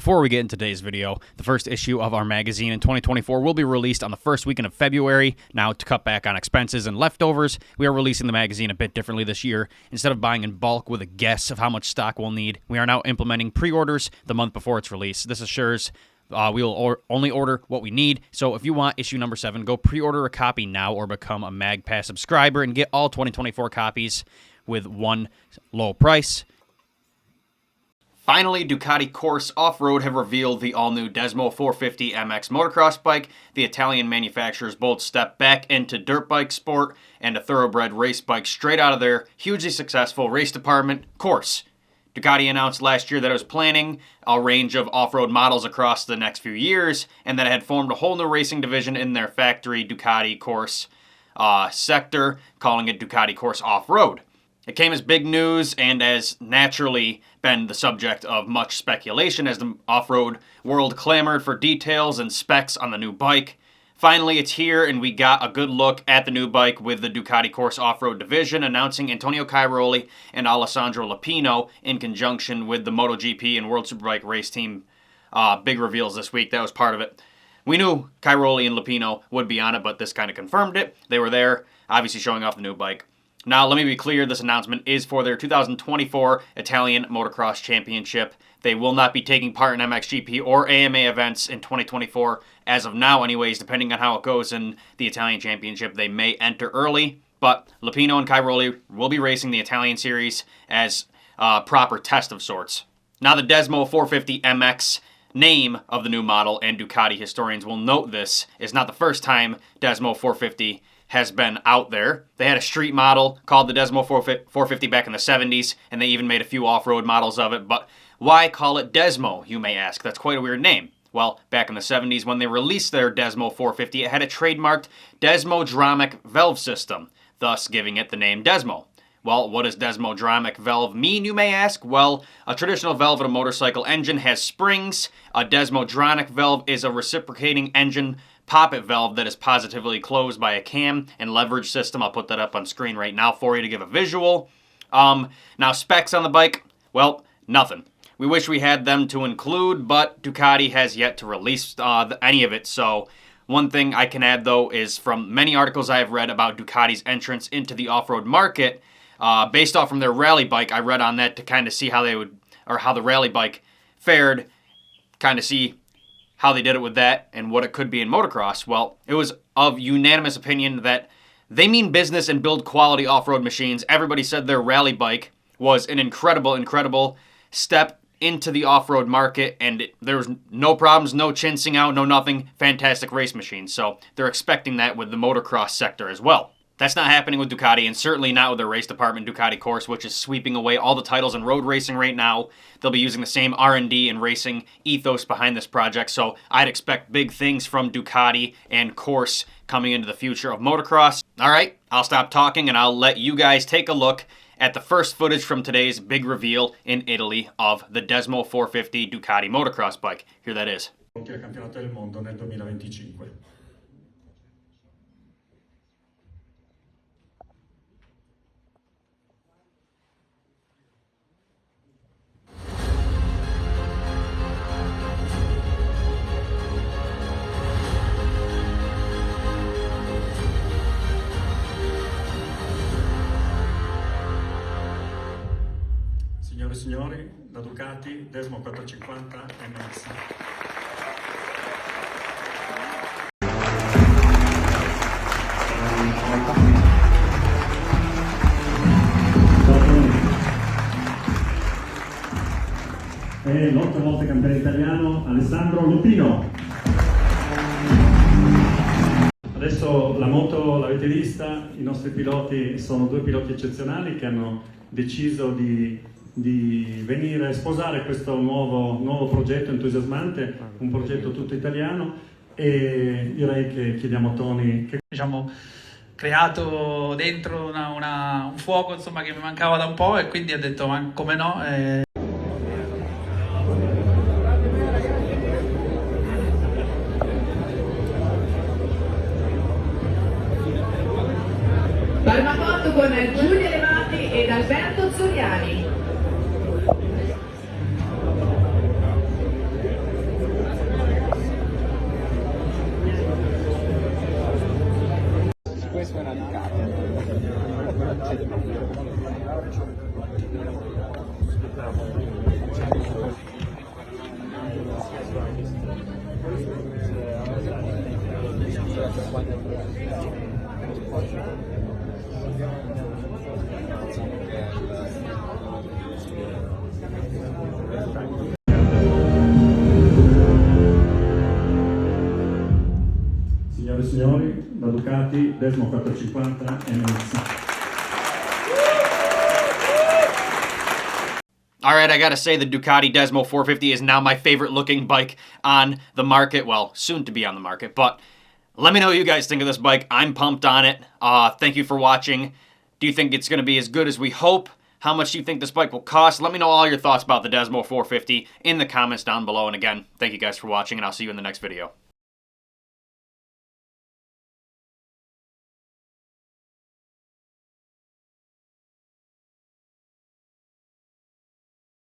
Before we get into today's video, the first issue of our magazine in 2024 will be released on the first weekend of February. Now, to cut back on expenses and leftovers, we are releasing the magazine a bit differently this year. Instead of buying in bulk with a guess of how much stock we'll need, we are now implementing pre-orders the month before its release. This assures we will only order what we need. So if you want issue number 7, go pre-order a copy now or become a MagPass subscriber and get all 2024 copies with one low price. Finally, Ducati Corse Off-Road have revealed the all-new Desmo450 MX motocross bike. The Italian manufacturer's bold step back into dirt bike sport and a thoroughbred race bike straight out of their hugely successful race department, Corse. Ducati announced last year that it was planning a range of off-road models across the next few years and that it had formed a whole new racing division in their factory Ducati Corse sector, calling it Ducati Corse Off-Road. It came as big news and has naturally been the subject of much speculation as the off-road world clamored for details and specs on the new bike. Finally, it's here, and we got a good look at the new bike with the Ducati Corse Off-Road division announcing Antonio Cairoli and Alessandro Lupino in conjunction with the MotoGP and World Superbike race team. Big reveals this week. That was part of it. We knew Cairoli and Lupino would be on it, but this kind of confirmed it. They were there, obviously showing off the new bike. Now, let me be clear, this announcement is for their 2024 Italian Motocross Championship. They will not be taking part in MXGP or AMA events in 2024, as of now anyways. Depending on how it goes in the Italian Championship, they may enter early, but Lupino and Cairoli will be racing the Italian Series as a proper test of sorts. Now, the Desmo450 MX name of the new model, and Ducati historians will note this, is not the first time Desmo450 has been out there. They had a street model called the Desmo450 back in the 70s, and they even made a few off-road models of it. But why call it Desmo, you may ask? That's quite a weird name. Well, back in the 70s, when they released their Desmo450, it had a trademarked Desmodromic valve system, thus giving it the name Desmo. Well, what does Desmodromic valve mean, you may ask? Well, a traditional valve in a motorcycle engine has springs. A Desmodromic valve is a reciprocating engine poppet valve that is positively closed by a cam and leverage system. I'll put that up on screen right now for you to give a visual. Now, specs on the bike, well, nothing. We wish we had them to include, but Ducati has yet to release any of it. So one thing I can add, though, is from many articles I have read about Ducati's entrance into the off-road market, based off from their rally bike, I read on that to kind of see how they would, or how the rally bike fared, kind of see how they did it with that and what it could be in motocross. Well, it was of unanimous opinion that they mean business and build quality off-road machines. Everybody said their rally bike was an incredible step into the off-road market, and there was no problems, no chinsing out, no nothing. Fantastic race machines. So they're expecting that with the motocross sector as well. That's not happening with Ducati, and certainly not with their race department, Ducati Corse, which is sweeping away all the titles in road racing right now. They'll be using the same R&D and racing ethos behind this project, so I'd expect big things from Ducati and Corse coming into the future of motocross. All right, I'll stop talking, and I'll let you guys take a look at the first footage from today's big reveal in Italy of the Desmo450 Ducati motocross bike. Here that is. Campionato del mondo nel 2025. Signore e signori, da Ducati Desmo450 MX. E l'8 volte campione italiano Alessandro Lupino. Adesso la moto l'avete vista, i nostri piloti sono due piloti eccezionali che hanno deciso di venire a sposare questo nuovo progetto entusiasmante, un progetto tutto italiano, e direi che chiediamo a Tony che... Diciamo, creato dentro un fuoco, insomma, che mi mancava da un po', e quindi ho detto ma come no. Palmafoto con Giulia Levati ed Alberto Zoriani. Signore e signori, la Ducati Desmo450 MX. All right, I gotta say the Ducati Desmo450 is now my favorite looking bike on the market. Well, soon to be on the market, but let me know what you guys think of this bike. I'm pumped on it. Thank you for watching. Do you think it's gonna be as good as we hope? How much do you think this bike will cost? Let me know all your thoughts about the Desmo450 in the comments down below. And again, thank you guys for watching, and I'll see you in the next video.